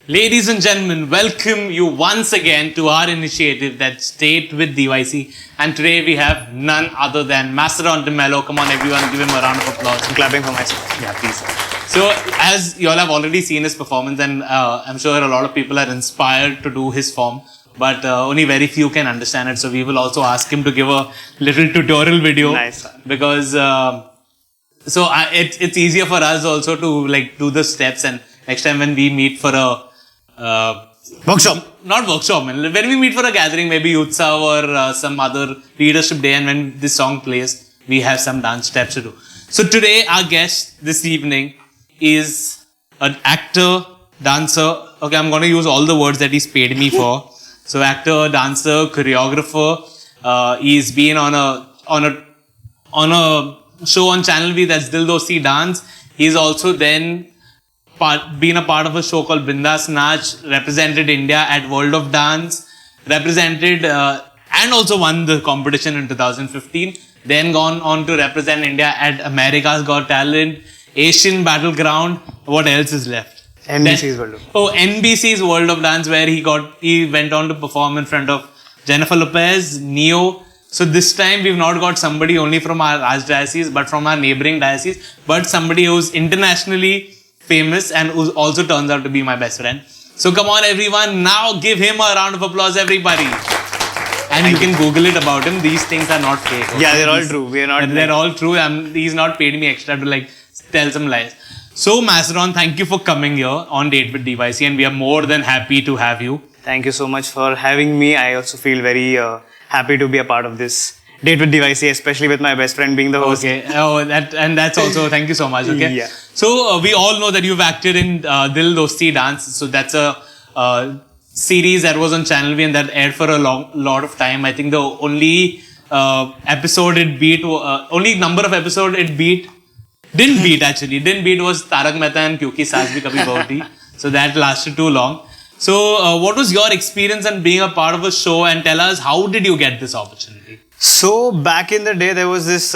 Ladies and gentlemen, welcome you once again to our initiative that's Date with DYC. And today we have none other than Macedon de Mello. Come on everyone, give him a round of applause. I'm clapping for myself. Yeah, please. So as you all have already seen his performance, and I'm sure a lot of people are inspired to do his form, but only very few can understand it. So we will also ask him to give a little tutorial video. Nice. Because it's easier for us also to like do the steps, and next time when we meet for a Workshop. Not workshop, man. When we meet for a gathering, maybe Utsav or some other leadership day, and when this song plays, we have some dance steps to do. So today, our guest this evening is an actor, dancer. Okay, I'm going to use all the words that he's paid me for. So actor, dancer, choreographer. He's been on a show on Channel V that's Dil Dosti Dance. He's also then been a part of a show called Bindas Nach, represented India at World of Dance, represented and also won the competition in 2015. Then gone on to represent India at America's Got Talent, Asian Battleground. What else is left? NBC's World of Dance. Oh, NBC's World of Dance, where he went on to perform in front of Jennifer Lopez, Neo. So this time we've not got somebody only from our archdiocese, but from our neighboring diocese, but somebody who's internationally famous and who also turns out to be my best friend. So come on everyone, now give him a round of applause everybody. And you can Google it about him. These things are not fake. Okay? Yeah, they're all true. They're all true. He's not paid me extra to like tell some lies. So Macedon, thank you for coming here on Date with DYC, and we are more than happy to have you. Thank you so much for having me. I also feel very happy to be a part of this Date with DYC, especially with my best friend being the host. Okay. Oh, that's also, thank you so much. Okay. Yeah. So we all know that you've acted in Dil Dosti Dance. So that's a series that was on Channel V and that aired for a lot of time. I think the only episode it beat, only number of episode it beat, didn't beat was Tarak Mehta and Kyunki Saas Bhi Kabhi Bahu Thi. So that lasted too long. So what was your experience in being a part of a show, and tell us how did you get this opportunity? So back in the day, there was this,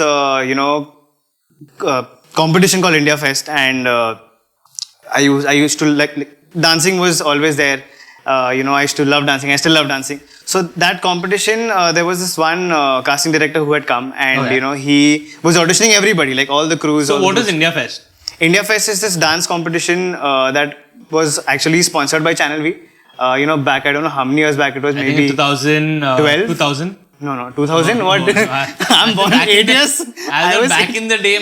competition called India Fest, and I used to like dancing was always there. I used to love dancing. I still love dancing. So that competition, there was this one casting director who had come, and he was auditioning everybody, like all the crews. So what is India Fest? India Fest is this dance competition that was actually sponsored by Channel V. Back, I don't know how many years back it was, maybe 2012. 2000. No, 2000. No, what? No, I'm born 8 years. I was back in the day,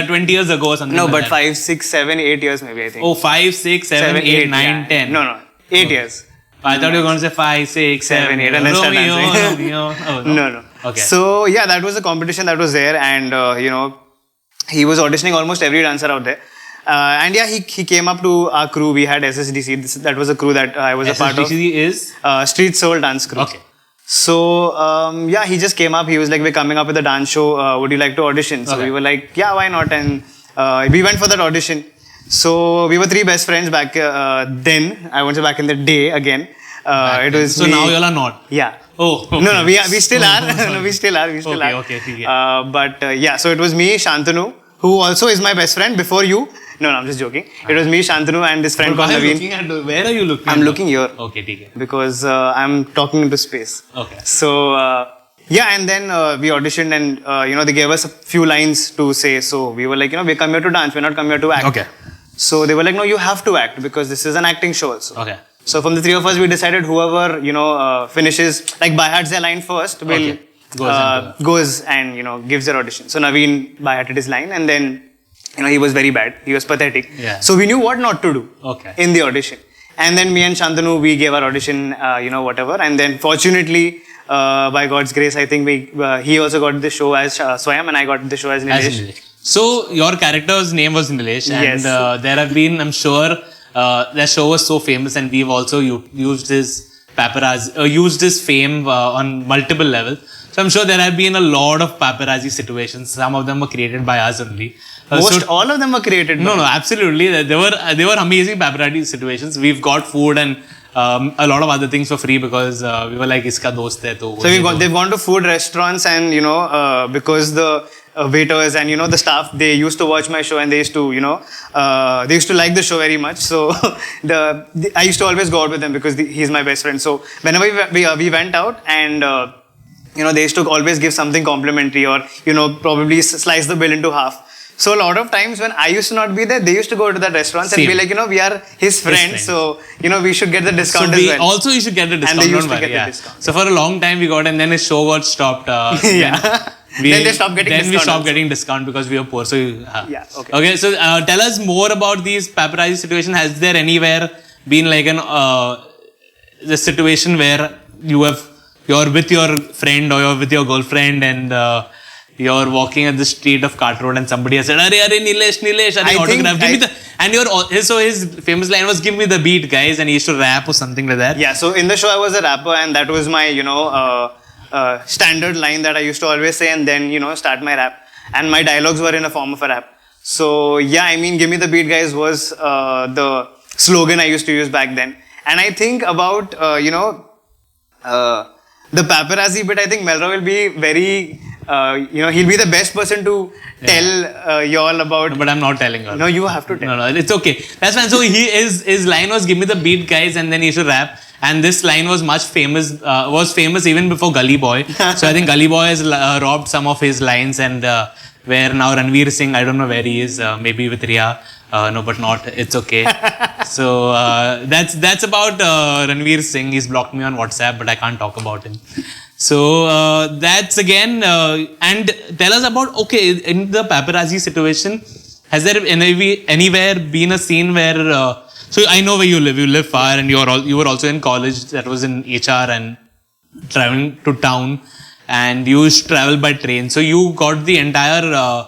20 years ago or something. No, like but that. 5, 6, 7, 8 years maybe, I think. Oh, 5, 6, 7, 8, 9, yeah. 10. No, 8 years. I thought you were going to say 5, 6, 7, 8, and then start dancing. Romeo. Oh, No. Okay. So yeah, that was a competition that was there, and he was auditioning almost every dancer out there. And yeah, he came up to our crew. We had SSDC. That was a crew that I was a part of. SSDC is? Street Soul Dance Crew. Okay. So he just came up. He was like, "We're coming up with a dance show. Would you like to audition?" So we were like, "Yeah, why not?" And we went for that audition. So we were 3 best friends back then. I won't say back in the day again. It was so me. now you all are not. Yeah. Oh. Okay. No, we still are. No, we still are. Okay. Okay. So it was me, Shantanu, who also is my best friend before you. No, I'm just joking. It was me, Shantanu, and this friend called Naveen. Where are you looking? I'm looking here. Okay, okay. Because I'm talking into space. Okay. So, and then we auditioned, and, they gave us a few lines to say. So we were like, we come here to dance, we're not come here to act. Okay. So they were like, no, you have to act because this is an acting show also. Okay. So from the 3 of us, we decided whoever, finishes, like by hearts their line first, will goes and gives their audition. So Naveen by hearted his line, and then he was very bad. He was pathetic. Yeah. So we knew what not to do Okay. in the audition. And then me and Shantanu, we gave our audition, whatever. And then fortunately, by God's grace, I think he also got the show as Swayam, and I got the show as Nilesh. As Nilesh. So your character's name was Nilesh, and Yes. there have been, I'm sure, that show was so famous, and we've also used his paparazzi, used his fame on multiple levels. So I'm sure there have been a lot of paparazzi situations. Some of them were created by us only. All of them were created. No, absolutely. They were amazing paparazzi situations. We've got food and a lot of other things for free because we were like, iska dost hai, to So they've gone to food restaurants, and because the waiters and the staff, they used to watch my show, and they used to they used to like the show very much. So I used to always go out with them because he's my best friend. So whenever we went out, and they used to always give something complimentary, or probably slice the bill into half. So a lot of times when I used to not be there, they used to go to that restaurants and be like, we are his friends, so we should get the discount as well. Also, you should get the discount. And they used don't to worry, get the discount. So for a long time we got, and then his show got stopped. Yeah. Then they stopped getting discount. Then we stopped also. getting discount because we were poor. So yeah. Okay. Okay. So tell us more about these paparazzi situation. Has there anywhere been like the situation where you're with your friend or you're with your girlfriend, and you're walking at the street of Cart Road, and somebody has said, "Arey, Nilesh, autograph, give me the." And his famous line was, "Give me the beat, guys," and he used to rap or something like that. Yeah. So in the show, I was a rapper, and that was my standard line that I used to always say, and then start my rap. And my dialogues were in a form of a rap. So yeah, I mean, "Give me the beat, guys" was the slogan I used to use back then. And I think about the paparazzi bit, I think Melra will be very, he'll be the best person to tell y'all about. But I'm not telling her. No, you have to tell. No, it's okay. That's fine. So his line was, "Give me the beat, guys," and then he used to rap. And this line was was famous even before Gully Boy. So I think Gully Boy has robbed some of his lines, and where now Ranveer Singh, I don't know where he is, maybe with Riya. No, but not. It's okay. So that's about Ranveer Singh. He's blocked me on WhatsApp, but I can't talk about him. So that's again, and tell us about, in the paparazzi situation, has there anywhere been a scene where, so I know where you live far, and you were also in college, that was in HR, and traveling to town, and you used to travel by train. So you got the entire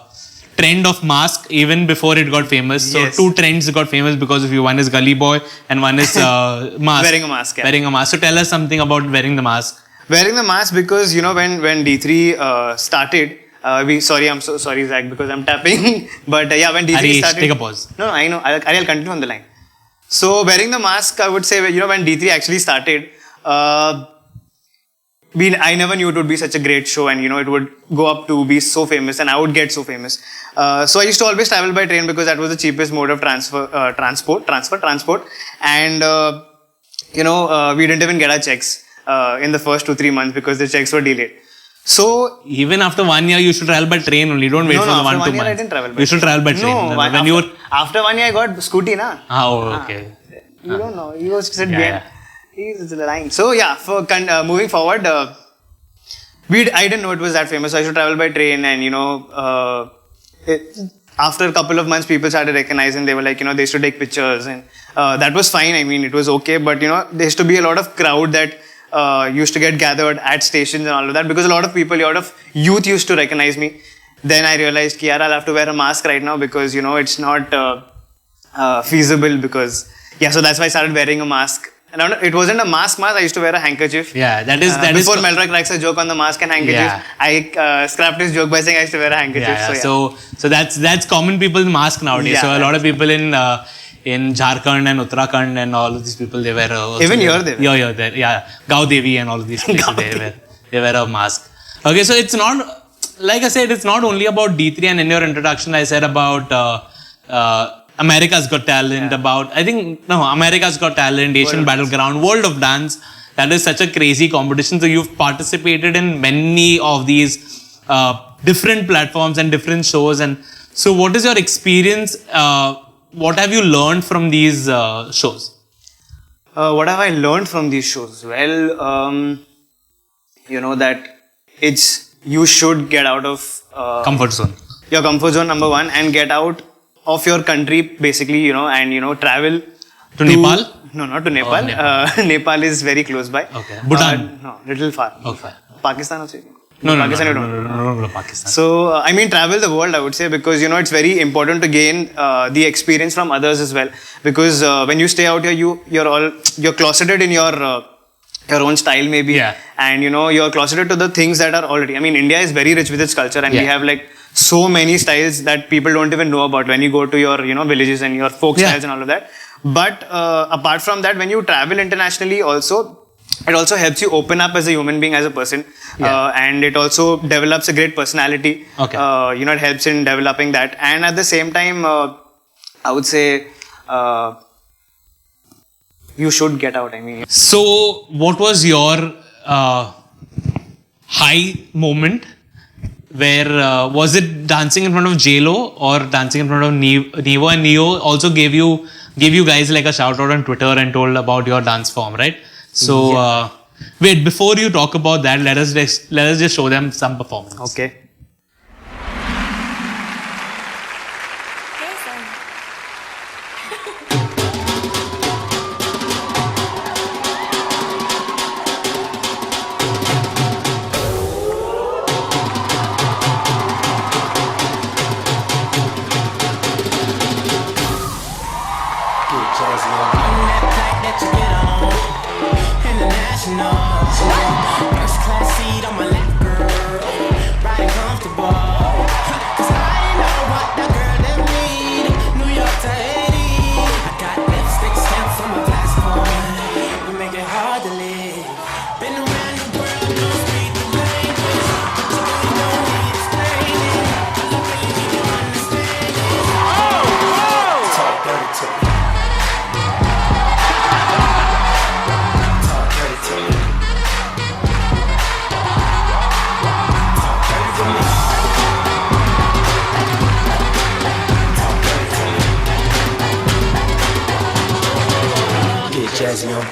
trend of mask even before it got famous. So Yes. two trends got famous because of you. One is Gully Boy and one is mask. Wearing a mask, yeah. Wearing a mask. So tell us something about wearing the mask. Wearing the mask because when D3 started, I'm so sorry, Zach, because I'm tapping. But when D3 Harish, started, take a pause. No, I know. I'll continue on the line. So wearing the mask, I would say, when D3 actually started, I never knew it would be such a great show, and it would go up to be so famous, and I would get so famous. So I used to always travel by train because that was the cheapest mode of transport, and we didn't even get our checks in the first 2-3 months because the checks were delayed. So Even after 1 year, you should travel by train only. Don't wait for the after 1-2 1 year months. I didn't travel by You should travel by train. No, after 1 year I got scooty, na. Okay. You don't know. You was sit Yeah, behind. He's the line. So yeah, for moving forward, I didn't know it was that famous. So I should travel by train, and after a couple of months, people started recognizing. They were like, they used to take pictures, and that was fine. I mean, it was okay, but there used to be a lot of crowd that used to get gathered at stations and all of that, because a lot of youth used to recognize me. Then I realized, I'll have to wear a mask right now because it's not feasible. Because so that's why I started wearing a mask. And it wasn't a mask. I used to wear a handkerchief. Yeah, that is before Melra cracks a joke on the mask and handkerchief. Yeah. I scrapped his joke by saying I used to wear a handkerchief. Yeah. So that's common people's mask nowadays. Yeah, So a lot of people in Jharkhand and Uttarakhand and all of these people, they wear Even here they wear. Yeah, there. Yeah, Gaon Devi and all of these places, they wear a mask. Okay, so it's not, like I said, it's not only about D3, and in your introduction I said about America's Got Talent, America's Got Talent, Asian Battleground, World of Dance. That is such a crazy competition. So you've participated in many of these different platforms and different shows. And so what is your experience? What have you learned from these shows? what have I learned from these shows? Well, that you should get out of Comfort zone. your comfort zone, number one, and get out of your country basically, and travel To Nepal? No, not to Nepal. Nepal is very close by. Okay. Bhutan? No, little far. Okay. Pakistan also. No, Pakistan you don't. no, Pakistan. So, I mean, travel the world, I would say, because, it's very important to gain the experience from others as well. Because when you stay out here, you're closeted in your own style maybe. Yeah. And, you're closeted to the things that are already, I mean, India is very rich with its culture, and we have like so many styles that people don't even know about when you go to your, villages and your folk styles and all of that. But apart from that, when you travel internationally also, it also helps you open up as a human being, as a person. And it also develops a great personality. Okay. It helps in developing that. And at the same time, I would say, you should get out. I mean. So, what was your high moment? Where was it dancing in front of JLo or dancing in front of Neo? And Neo also gave you guys like a shout out on Twitter and told about your dance form, right? So wait, before you talk about that, let us just show them some performance. Okay. First class seat on my lap, girl. Riding comfortable. 'Cause I know what that girl them need. New York to Haiti. I got lipstick stamps on my passport. We make it hard to live. Been around the world, don't speak the language. But you really don't need explaining. I love when you need to understand it. Talk dirty to me. Talk dirty to me. Jazzy on.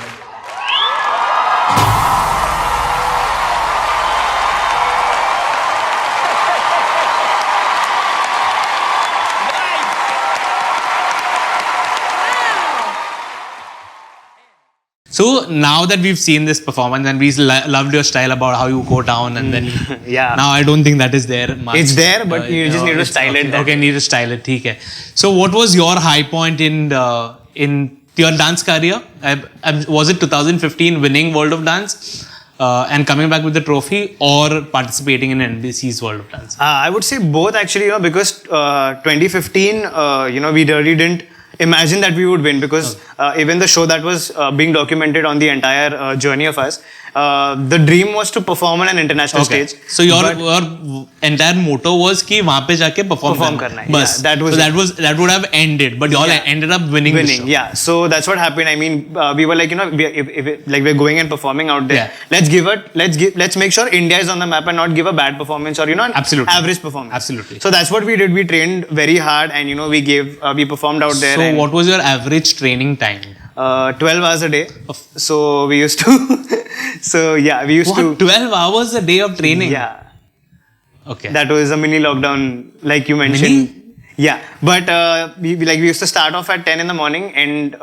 So now that we've seen this performance and we loved your style about how you go down and then Yeah. now I don't think that is there much. It's there, but you just need to style it. Okay, need to style it. Okay. So what was your high point in your dance career? Was it 2015 winning World of Dance and coming back with the trophy, or participating in NBC's World of Dance? I would say both actually, because 2015, we really didn't imagine that we would win, because even the show that was being documented on the entire journey of us, the dream was to perform on an international stage. So your entire motto was कि वहाँ पे जाके perform करना है. बस. Yeah, that would have ended, but you all ended up winning the show. Yeah. So that's what happened. I mean, we were like, we're going and performing out there. Yeah. Let's make sure India is on the map and not give a bad performance or an Absolutely. average performance. Absolutely. So that's what we did. We trained very hard, and we performed out there. So what was your average training time? 12 hours a day. So we used to. We used to. 12 hours a day of training? Yeah. Okay. That was a mini lockdown, like you mentioned. Yeah. But we used to start off at 10 in the morning and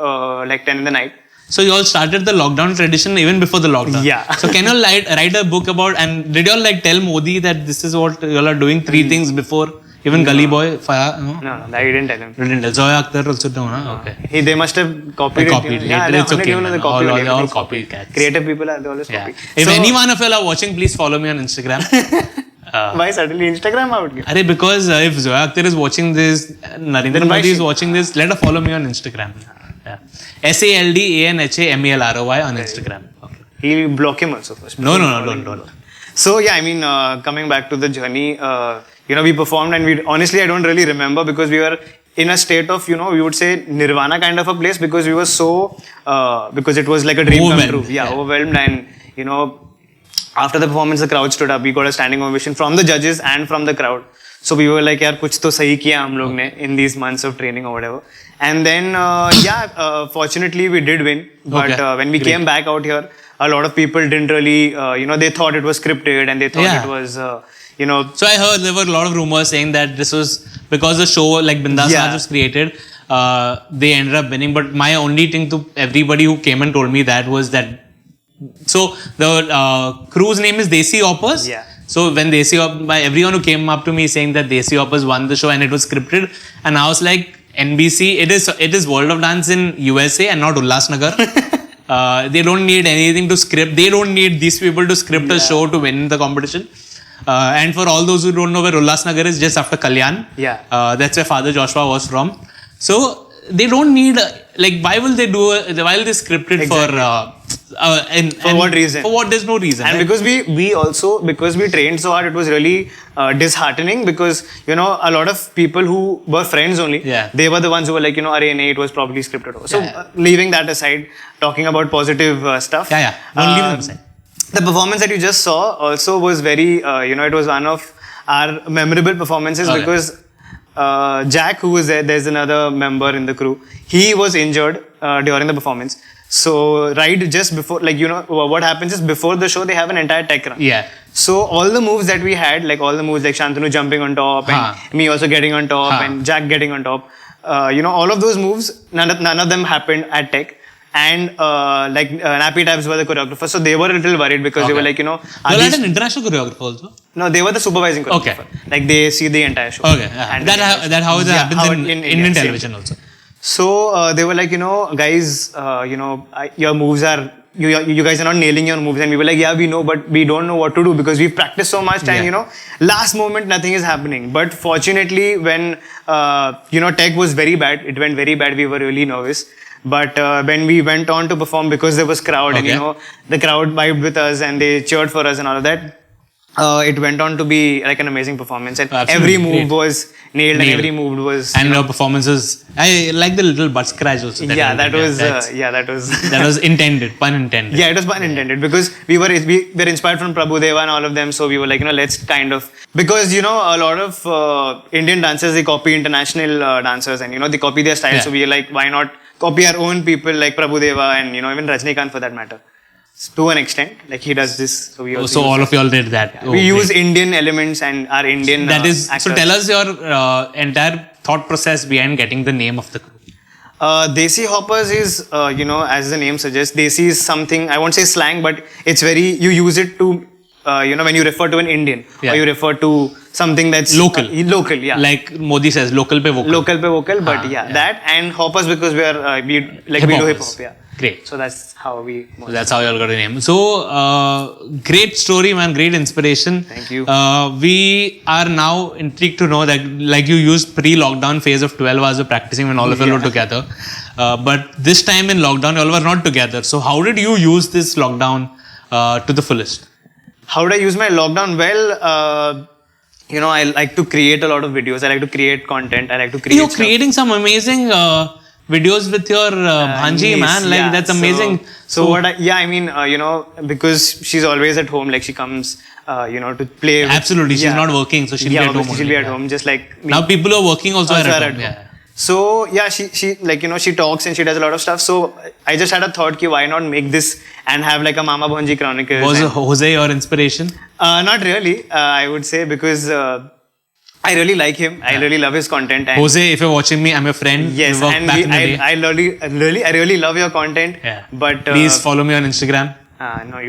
like 10 in the night. So you all started the lockdown tradition even before the lockdown. Yeah. So can you all write a book about, and did you all like tell Modi that this is what you all are doing, 3 things before? Even Gully Boy, Faya, no? No, I didn't tell him. Didn't tell. Zoya Akhtar also no, huh? Okay. They must have copied it. Yeah, it's okay. Man. All copycats. Creative people are always Yeah. copy. If anyone of you are watching, please follow me on Instagram. Why suddenly Instagram out? Because if Zoya Akhtar is watching this, Narendra Modi is watching this, let her follow me on Instagram. Yeah. SALDANHAMELROY on Instagram. Okay. He'll block him also first. No, don't. So yeah, I mean, coming back to the journey, we performed, and I don't really remember, because we were in a state of, we would say nirvana kind of a place, because we were so, because it was like a dream come true. Yeah, overwhelmed. And, after the performance, the crowd stood up. We got a standing ovation from the judges and from the crowd. So we were like, yaar, kuch to sahi kiya hum log ne in these months of training or whatever. And then, fortunately we did win. But when we came back out here, a lot of people didn't really, they thought it was scripted, and they thought it was, So I heard there were a lot of rumors saying that this was because the show like Bindas Yeah. Naaz was created, they ended up winning. But my only thing to everybody who came and told me that was that. So the crew's name is Desi Hoppers. Yeah. So when by everyone who came up to me saying that Desi Hoppers won the show and it was scripted, and I was like, NBC, it is World of Dance in USA and not Ulhasnagar. They don't need anything to script. They don't need these people to script a show to win the competition. And for all those who don't know where Ulhasnagar is, just after Kalyan. Yeah. That's where Father Joshua was from. So they don't need why will they why will they script it For what reason? For what? There's no reason. And right? because we trained so hard, it was really disheartening, because a lot of people who were friends only, Yeah. they were the ones who were like, Arey, nahi, it was probably scripted. So leaving that aside, talking about positive stuff. Yeah. Don't leave them aside. The performance that you just saw also was very, it was one of our memorable performances, Okay. because Jack, who was there's another member in the crew, he was injured during the performance. So right just before, what happens is before the show, they have an entire tech run. Yeah. So all the moves that we had, like all the moves like Shantanu jumping on top and me also getting on top and Jack getting on top, all of those moves, none of them happened at tech. And Nappy Tabs were the choreographers, so they were a little worried because they were like, You had an international choreographer also. no, they were the supervising choreographer. Okay. Like they see the entire show. Okay. Yeah. That how it happens in Indian same. television also. So they were like, guys, your moves are, you guys are not nailing your moves. And we were like, yeah, we know, but we don't know what to do because we've practiced so much and, last moment, nothing is happening. But fortunately, when, tech was very bad, it went very bad, we were really nervous. But when we went on to perform, because there was crowd and, the crowd vibed with us and they cheered for us and all of that, it went on to be like an amazing performance. And Absolutely, every move great. was nailed and every move was... And your performances, I like the little butt scratch also. that was that was intended, pun intended. Yeah, it was pun intended, because we were inspired from Prabhu Deva and all of them, so we were like, let's kind of, because a lot of Indian dancers, they copy international dancers and they copy their style. Yeah. So we are like, why not copy our own people like Prabhu Deva and even Rajnikant for that matter. To an extent, like he does this, so we also So all of y'all did that. we use Indian elements and our Indian That is, so actors. tell us your entire thought process behind getting the name of the crew. Desi Hoppers is, as the name suggests, Desi is something, I won't say slang, but it's you use it to, when you refer to an Indian, Yeah. or you refer to something that's Local. Local, yeah. Like Modi says, local pe vocal. Local pe vocal, but that, and Hoppers because we are, we do hip hop, yeah. Great. So that's how we... So that's how y'all got a name. So, great story, man. Great inspiration. Thank you. We are now intrigued to know that, like, you used pre-lockdown phase of 12 hours of practicing when all of you were together. But this time in lockdown, you all were not together. So, how did you use this lockdown to the fullest? How did I use my lockdown? Well, I like to create a lot of videos. I like to create content. I like to create You're stuff. creating some amazing videos with your Bhanji, niece, man. Like, yeah. that's amazing. Because she's always at home, like she comes, to play. Absolutely. She's not working, so she'll be at home. She'll only. be at home, just like me. Now, people who are working also are Also at are home. at home. Yeah. So she talks and she does a lot of stuff. So I just had a thought, why not make this and have like a Mama Bhanji Chronicles. Was and, Jose your inspiration? not really, I would say, because I really like him. I really love his content. And Jose, if you're watching me, I'm your friend. yes, We worked and back in the day. I really love your content. Yeah. But Please follow me on Instagram. no,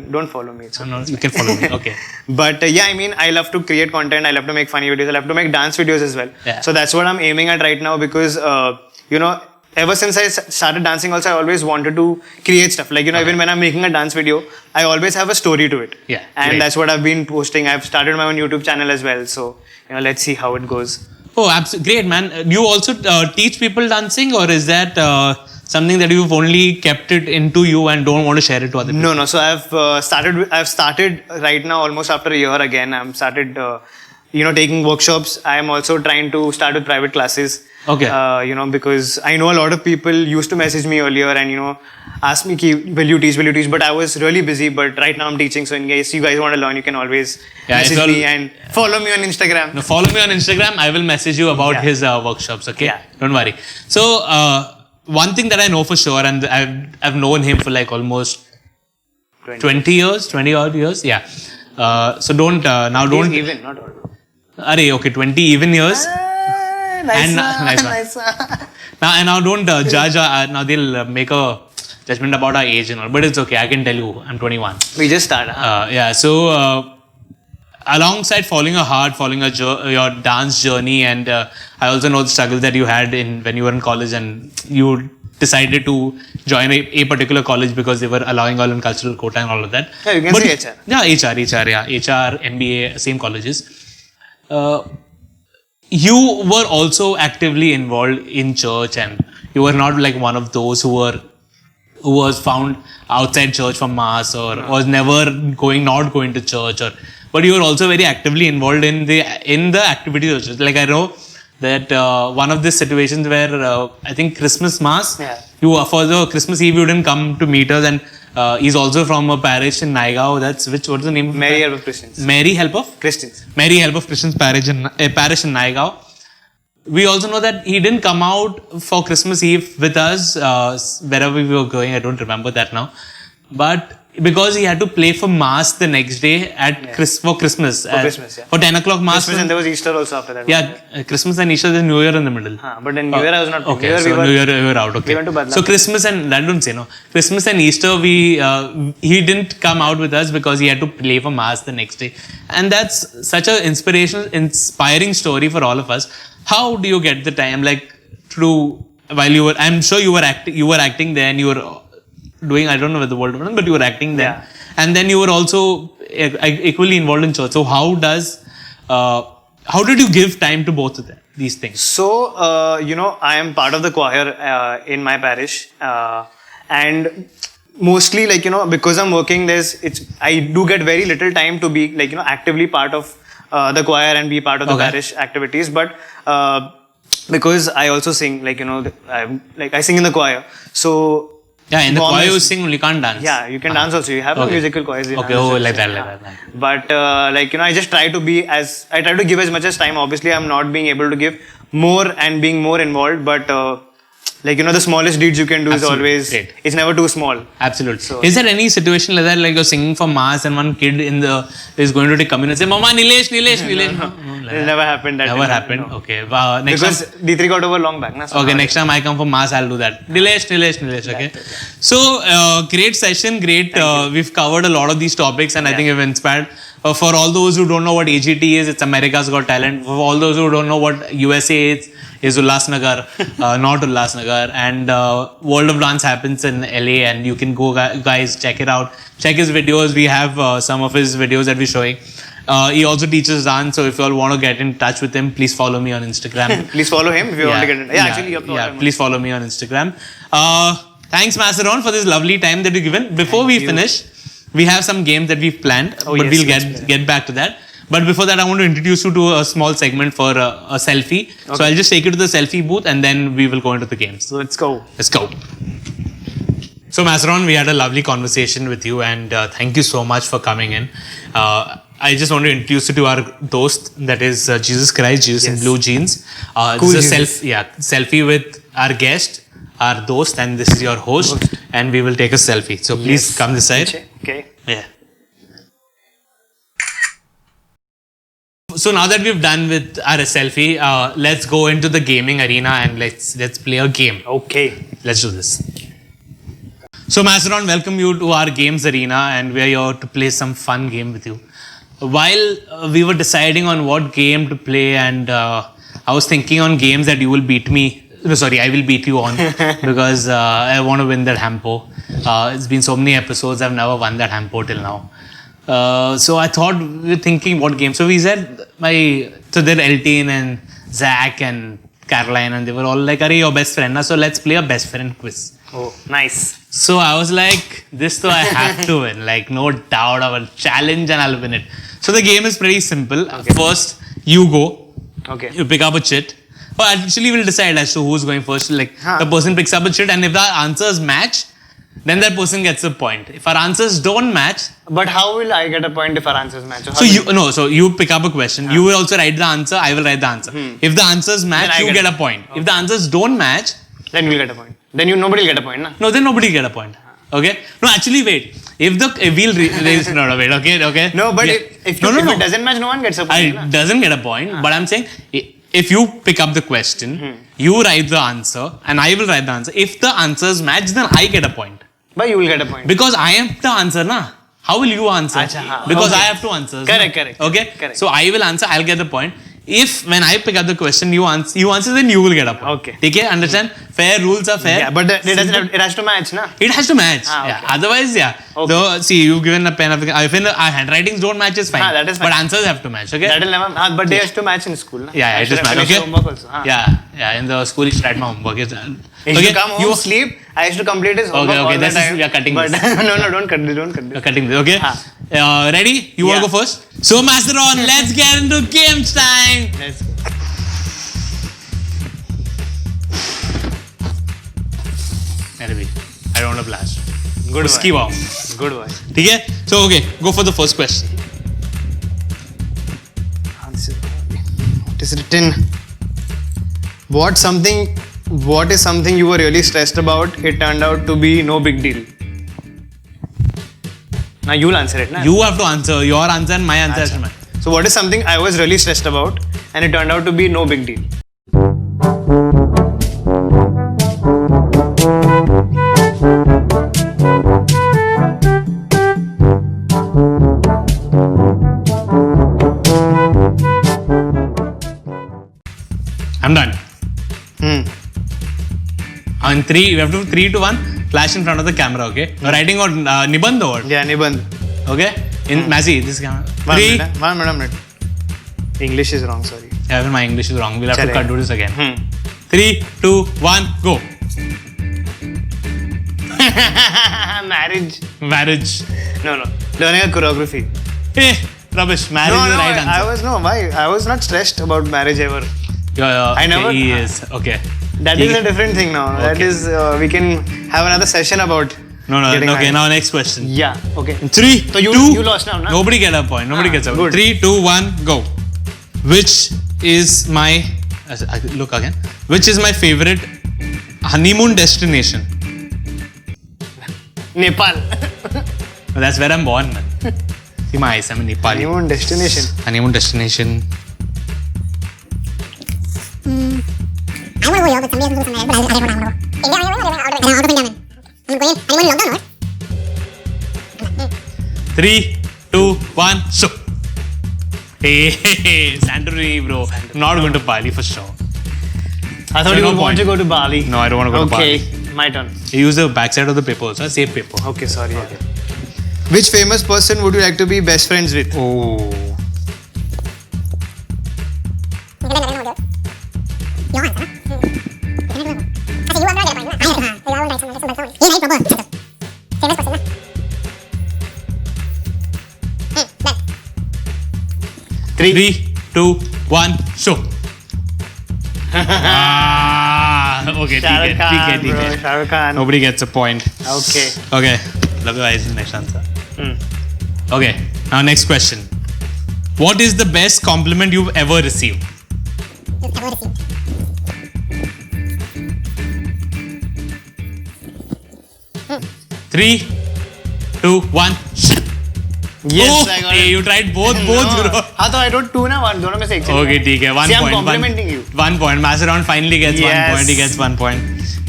don't follow me. It's No, you can follow me. Okay. But I love to create content. I love to make funny videos. I love to make dance videos as well. Yeah. So that's what I'm aiming at right now, because ever since I started dancing also, I always wanted to create stuff. Like, even when I'm making a dance video, I always have a story to it. Yeah, And great. that's what I've been posting. I've started my own YouTube channel as well. So, let's see how it goes. Oh, absolutely. Great, man. You also teach people dancing, or is that something that you've only kept it into you and don't want to share it to other people? No. So I've started right now, almost after a year again. I'm started, taking workshops. I am also trying to start with private classes. Okay. Because I know a lot of people used to message me earlier and, ask me, will you teach? But I was really busy. But right now I'm teaching. So in case you guys want to learn, you can always message me and follow me on Instagram. Now, follow me on Instagram. I will message you about his workshops. Okay. Yeah. Don't worry. So, one thing that I know for sure, and I've known him for like almost 20 odd years. Yeah. So don't Even, not all. Arey, okay, 20 even years. nice. Nice one. Nice. Now don't judge. Now they'll make a judgment about our age and all. But it's okay. I can tell you, I'm 21. We just started. Huh? Yeah. So alongside following your dance journey, and I also know the struggle that you had when you were in college, and you decided to join a particular college because they were allowing all in cultural quota and all of that. Yeah, you can say HR. Yeah, HR, MBA, same colleges. You were also actively involved in church, and you were not like one of those who was found outside church for mass, or was never not going to church, but you were also very actively involved in the activities of church. Like I know that one of the situations where I think Christmas mass, for the Christmas Eve you didn't come to meet us, and he's also from a parish in Naigaon. What's the name? Mary Help of Christians. Mary Help of Christians. Mary Help of Christians parish in Naigaon. We also know that he didn't come out for Christmas Eve with us wherever we were going. I don't remember that now, but because he had to play for mass the next day for Christmas. For 10 o'clock mass. Christmas, and there was Easter also after that. Yeah, Christmas and Easter, there's New Year in the middle. But then New Year I was not. Okay, New Year we were out. Okay. We went to Badla. So Christmas and that don't say no. Christmas and Easter he didn't come out with us because he had to play for mass the next day, and that's such an inspiring story for all of us. How do you get the time while you were? I'm sure you were acting there, and you were doing, I don't know where the word was, but you were acting there. Yeah. And then you were also equally involved in church. So how did you give time to both of them, these things? So, I am part of the choir in my parish. And mostly, because I'm working, I do get very little time to be, actively part of the choir and be part of the parish activities. But because I also sing, I sing in the choir. So, yeah, in the choir you sing, you can't dance. Yeah, you can dance also. You have musical choirs. Okay, like that. But I just try to give as much as time. Obviously, I'm not being able to give more and being more involved. But the smallest deeds you can do is always great. It's never too small. Absolutely. So, is there any situation like that, like you're singing for mass and one kid is going to take communion and say, "Mama, Nilesh." No, it never happened. Never happened. No. Okay. Next because time, D3 got over long back. So next time I come for mass, I'll do that. Nilesh. Okay. So great session. Great. We've covered a lot of these topics, and I think we've inspired. For all those who don't know what AGT is, it's America's Got Talent. For all those who don't know what USA is Ulhasnagar, not Ulhasnagar. And World of Dance happens in LA, and you can go, guys, check it out. Check his videos. We have some of his videos that we're showing. He also teaches dance, so if you all want to get in touch with him, please follow me on Instagram. Please follow him if you want to get in touch. Actually, you have to follow him. Please follow me on Instagram. Thanks, Maceron, for this lovely time that you've given. Before we finish, we have some games that we've planned, but we'll get back to that. But before that, I want to introduce you to a small segment for a selfie. Okay. So I'll just take you to the selfie booth, and then we will go into the games. So let's go. So Maceron, we had a lovely conversation with you, and thank you so much for coming in. I just want to introduce you to our dost, that is Jesus Christ, in blue jeans. Cool, this is a selfie with our guest, our dost, and this is your host, and we will take a selfie. So please come this side. Okay. Yeah. So now that we've done with our selfie, let's go into the gaming arena and let's play a game. Okay. Let's do this. So Maceron, welcome you to our games arena, and we are here to play some fun game with you. While we were deciding on what game to play, and I was thinking on games that you will beat me. I will beat you on because I want to win that Hampo. It's been so many episodes, I've never won that Hampo till now. So I thought, we were thinking what game. So we said, so there Elton and Zach and Caroline, and they were all like, "Arey, your best friend." So let's play a best friend quiz. Oh, nice. So I was like, this though I have to win. Like, no doubt, I will challenge and I'll win it. So the game is pretty simple. Okay. First, you go. Okay. You pick up a chit. Or actually, we'll decide as to who's going first. Like, the person picks up a chit, and if the answers match, then that person gets a point. If our answers don't match... But how will I get a point if our answers match? So you pick up a question. You will also write the answer. I will write the answer. If the answers match, you get a point. Okay. If the answers don't match... Then we'll get a point. Then nobody will get a point, na? No, then nobody will get a point. Okay? No, actually, wait. If we'll raise... No, wait. Okay? No, but if it doesn't match, no one gets a point. It doesn't get a point. But I'm saying... if you pick up the question, you write the answer, and I will write the answer. If the answers match, then I get a point. But you will get a point. Because I am the answer, na? How will you answer? Acha, haan. Because Okay. I have two answers. Correct, na? correct. Okay? Correct. So I will answer, I'll get the point. If when I pick up the question, you answer, then you will get a point. Okay. Okay? Understand? Fair rules are fair. Yeah, but it has to match, na? It has to match. Ah, okay. Yeah. Otherwise, yeah. Okay. Though, see, you've given a pen. If our handwritings don't match, it's fine. Ah, that is fine. But answers have to match. Okay. That will never. But they has to match in school, na? Yeah, it should is have match. finished Okay. Homework also. Yeah. In the school, you should write my homework. It's, He used to come home, sleep. I used to complete his homework all the this time. is, we are cutting But this. no, don't cut this. Don't cut We're this. cutting this. Okay. Ready? You want Yeah. to go first? So, Masteron, let's get into games time. Let's go. Anyway, I don't want to blast. Good Risky boy. wow. Good boy. Okay. So, okay, go for the first question. What is written? What is something you were really stressed about? It turned out to be no big deal. Now you'll answer it, na? You have to answer. Your answer and my answer has to match. So what is something I was really stressed about and it turned out to be no big deal? I'm done. Hmm. On 3, we have to 3, 2, 1. Flash in front of the camera. Okay. You're writing on Nibandh word. Yeah, Nibandh. Okay. In Massey, this camera. 3. 1 minute. English is wrong, sorry. Yeah, even my English is wrong. We'll have to Chalega. do this again. Hmm. 3, 2, 1, go. Marriage. Marriage. No. Learning a choreography. Eh, rubbish. Marriage is the right answer. Why? I was not stressed about marriage ever. I never- He is. Okay. That is a different thing now. That Okay. is, we can have another session about. No. getting Okay, married. now next question. Yeah. Okay. 3, So you 2. you lost now, na? Nobody get a point. Nobody gets a point. good. 3, 2, 1, go. Which is my. Look again. Which is my favorite honeymoon destination? Nepal. That's where I'm born, man. See my eyes. I'm in Nepal. Honeymoon destination. Honeymoon destination. I want to go, but somebody has to go somewhere. But I don't know. India, honeymoon in London, or? 3, 2, 1, so. Hey, Santorini, bro. I'm not going to Bali for sure. I thought So you no would want point. to go to Bali. No, I don't want to go to Bali. Okay, my turn. You use the backside of the paper also, save paper. Okay, sorry. Okay. Which famous person would you like to be best friends with? Oh. Your answer. Actually, you are not getting a point. I have to. You are right. He made proposal. Famous person. Done. 3, 2, 1, show. Okay, Shahrukh Khan, bro. TK. Shahrukh Khan. Nobody gets a point. Okay. Okay, love your eyes. Next answer. Hmm. Okay, now next question. What is the best compliment you've ever received? You've ever received. 3, 2, 1. Yes, Oh, I got hey, it. you tried both, No. bro. हाँ तो I wrote 2 ना 1 दोनों में से एक चलेगा. Okay, ठीक है. 1 See, I'm point. complimenting you. 1 point. Maceron finally gets 1 Yes. point. He gets 1 point.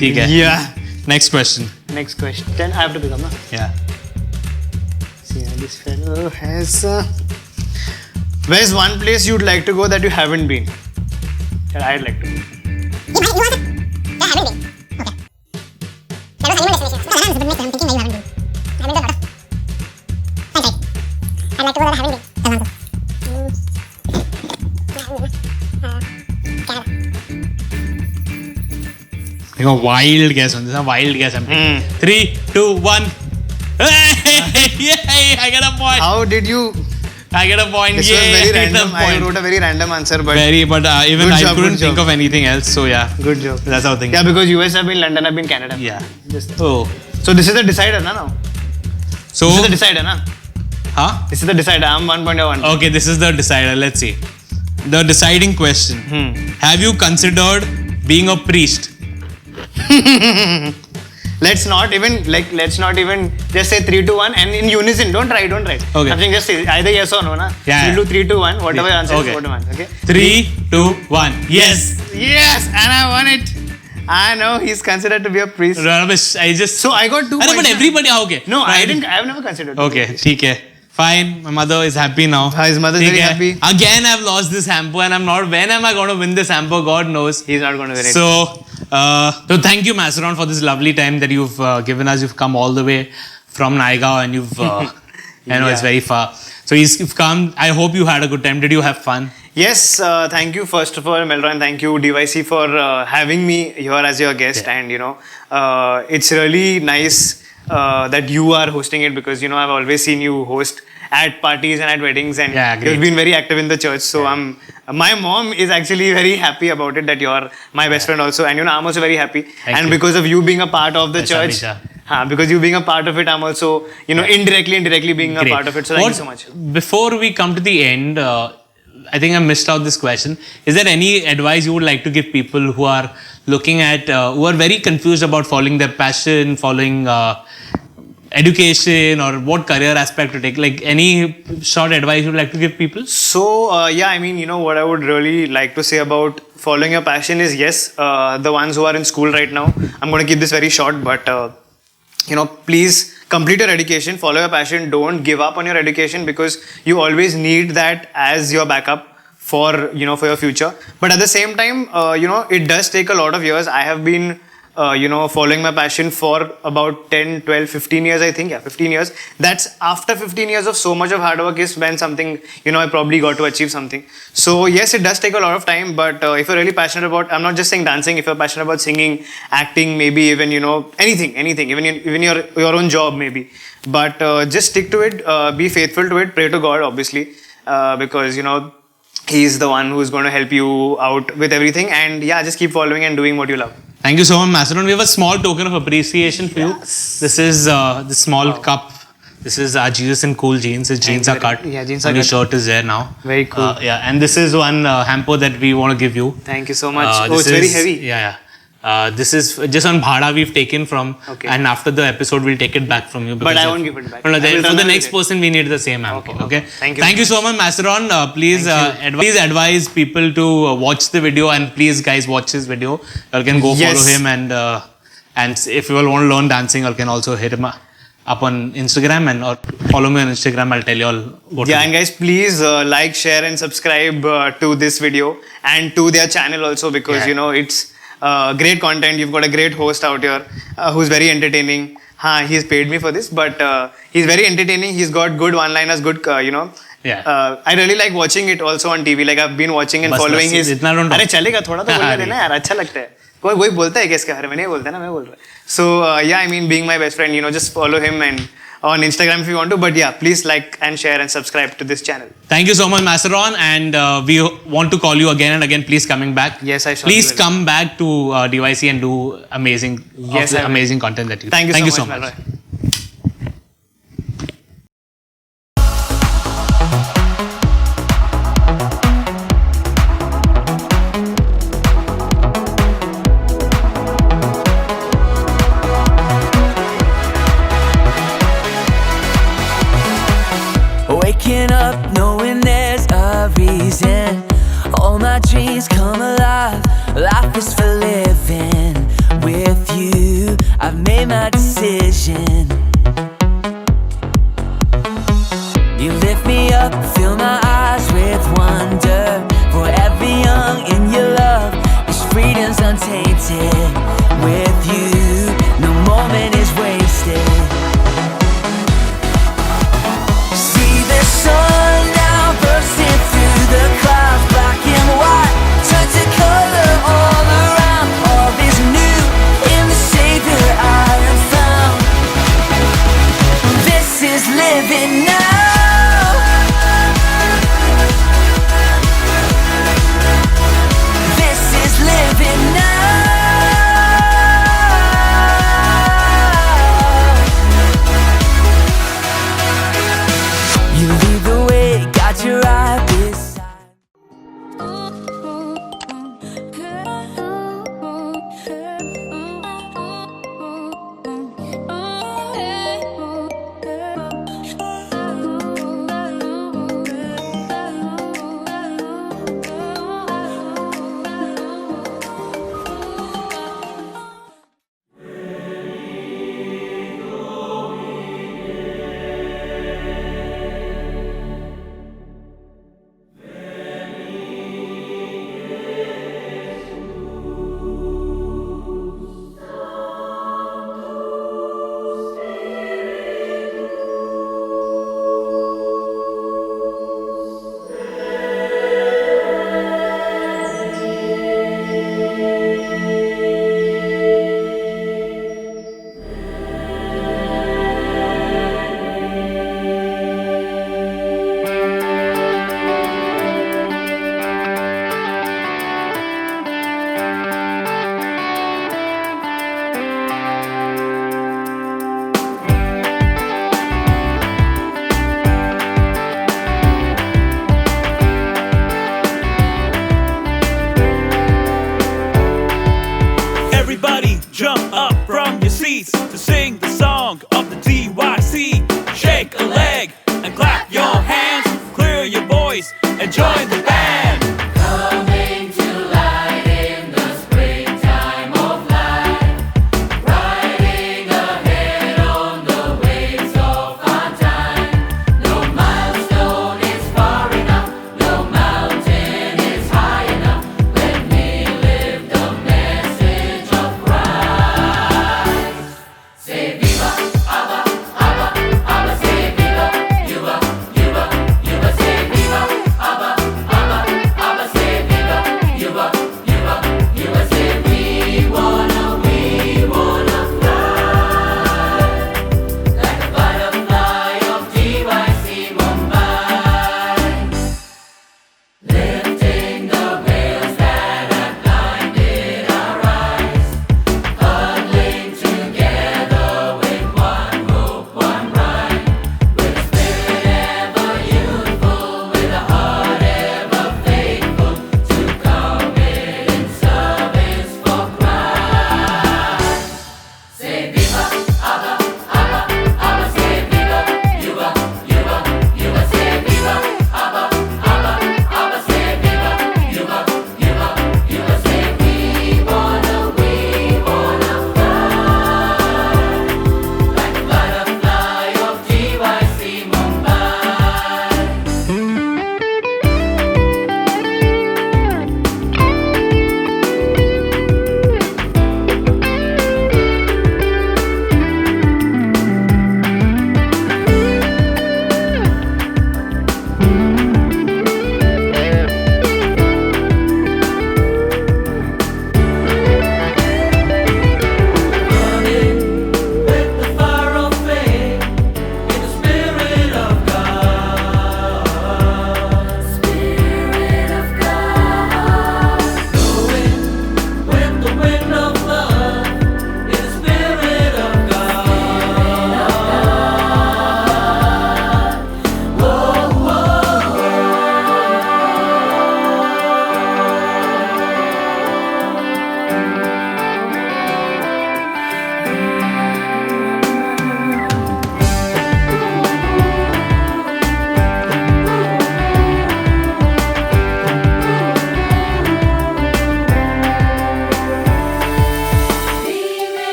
ठीक है. Yeah. Next question. Next question. Then I have to become na. Yeah. See, this fellow has. Where's one place you'd like to go that you haven't been? That I'd like to go. You want it? Yeah, I haven't been. Okay. That was honeymoon destination. No, that was a bit mixed. I'm thinking that you haven't been. I haven't been to a lot of. Countries. I'd like to go that I haven't been. That's answer. Canada. You know, wild guess on this. A wild guess. I'm taking. 3, 2, 1. Hey, yay! I get a point. How did you? I get a point. This Yay! was very I get a random. I point. wrote a very random answer, but Very, but even Good I job, couldn't good think job. of anything else. So yeah, good job. that's how things. Yeah, because US have been London, have been Canada. Yeah. Just. Oh. So this is the decider, na now. So. This is the decider, na. Huh? This is the decider. I'm 1.1. Okay, this is the decider. Let's see. The deciding question. Have you considered being a priest? let's not even just say 3, 2, 1 and in unison. Don't try. Okay. I'm saying just say either yes or no, na. Yeah. We'll do 3, 2, 1. Whatever answer is Okay. what one. Okay. 3, 2, 1. Yes. Yes, and I won it. I know he's considered to be a priest. Rubbish. I just. So I got 2 But points. everybody. Okay. No, I didn't. I've never considered. Okay. ठीक है. Fine. My mother is happy now. His mother is ठीक very है. happy. Again, I've lost this hamper, and I'm not. When am I going to win this hamper? God knows. He's not going to win it. So thank you, Maceron, for this lovely time that you've given us. You've come all the way from Naigaon, and you've, it's very far. So you've come. I hope you had a good time. Did you have fun? Yes, thank you first of all, Melron, and thank you DYC for having me here as your guest. Yeah. And it's really nice that you are hosting it because I've always seen you host at parties and at weddings, and Yeah, great. you've been very active in the church. So my mom is actually very happy about it that you're my best friend also, and I'm also very happy. Thank you. Because of you being a part of the Aisa, church. Aisa. Because you being a part of it, I'm also indirectly being a Great. part of it. So thank you so much. Before we come to the end, I think I missed out this question. Is there any advice you would like to give people who are looking at, who are very confused about following their passion, following education, or what career aspect to take? Like any short advice you would like to give people? So, what I would really like to say about following your passion is yes, the ones who are in school right now, I'm going to keep this very short, but, please complete your education, follow your passion, don't give up on your education because you always need that as your backup for your future. But at the same time, it does take a lot of years. I have been following my passion for about 10, 12, 15 years, I think. Yeah, 15 years. That's after 15 years of so much of hard work is when something, I probably got to achieve something. So yes, it does take a lot of time, but if you're really passionate about, I'm not just saying dancing, if you're passionate about singing, acting, maybe even, anything, even your own job maybe. But just stick to it, be faithful to it, pray to God, obviously, because, He's the one who's going to help you out with everything. And yeah, just keep following and doing what you love. Thank you so much, Maceron. We have a small token of appreciation for you. This is the small cup. This is Jesus in cool jeans. His jeans are cut. Yeah, jeans are and his cut. shirt is there now. Very cool. And this is one hamper that we want to give you. Thank you so much. This It's very is- heavy. Yeah. This is just on Bhada we've taken from, Okay. and after the episode we'll take it back from you. But because I won't give it back. No, I will for the return next it. person we need the same hamper. Okay. Thank you Thank you so so much, Maceron. Please advise people to watch the video, and please guys watch his video. You can go Yes. follow him, and if you all want to learn dancing, you can also hit him up on Instagram or follow me on Instagram. I'll tell you all what to Yeah, do. and guys, please like, share, and subscribe to this video and to their channel also because Yeah. it's great content. You've got a great host out here who's very entertaining. He's paid me for this, but he's very entertaining. He's got good one-liners, good, Yeah. I really like watching it also on TV. Like I've been watching and बस, following बस, his. इतना don't talk. अरे चलेगा थोड़ा तो बोलने देना यार अच्छा लगता है. कोई बोलता है क्या इसके बारे में नहीं बोलता ना मैं बोल रहा. So yeah, I mean being my best friend, just follow him and on Instagram if you want to. But yeah, please like and share and subscribe to this channel. Thank you so much, Maceron, and we want to call you again and again. Please coming back. Yes, I surely Please will. come back to DYC and do amazing, Yes, I will. amazing content that you. Thank you so much. much. Malroy. Waking up knowing there's a reason. All my dreams come alive. Life is for living. With you, I've made my decision. Everybody jump up from your seats to sing the song of the DYC. Shake a leg and clap your hands, clear your voice and join the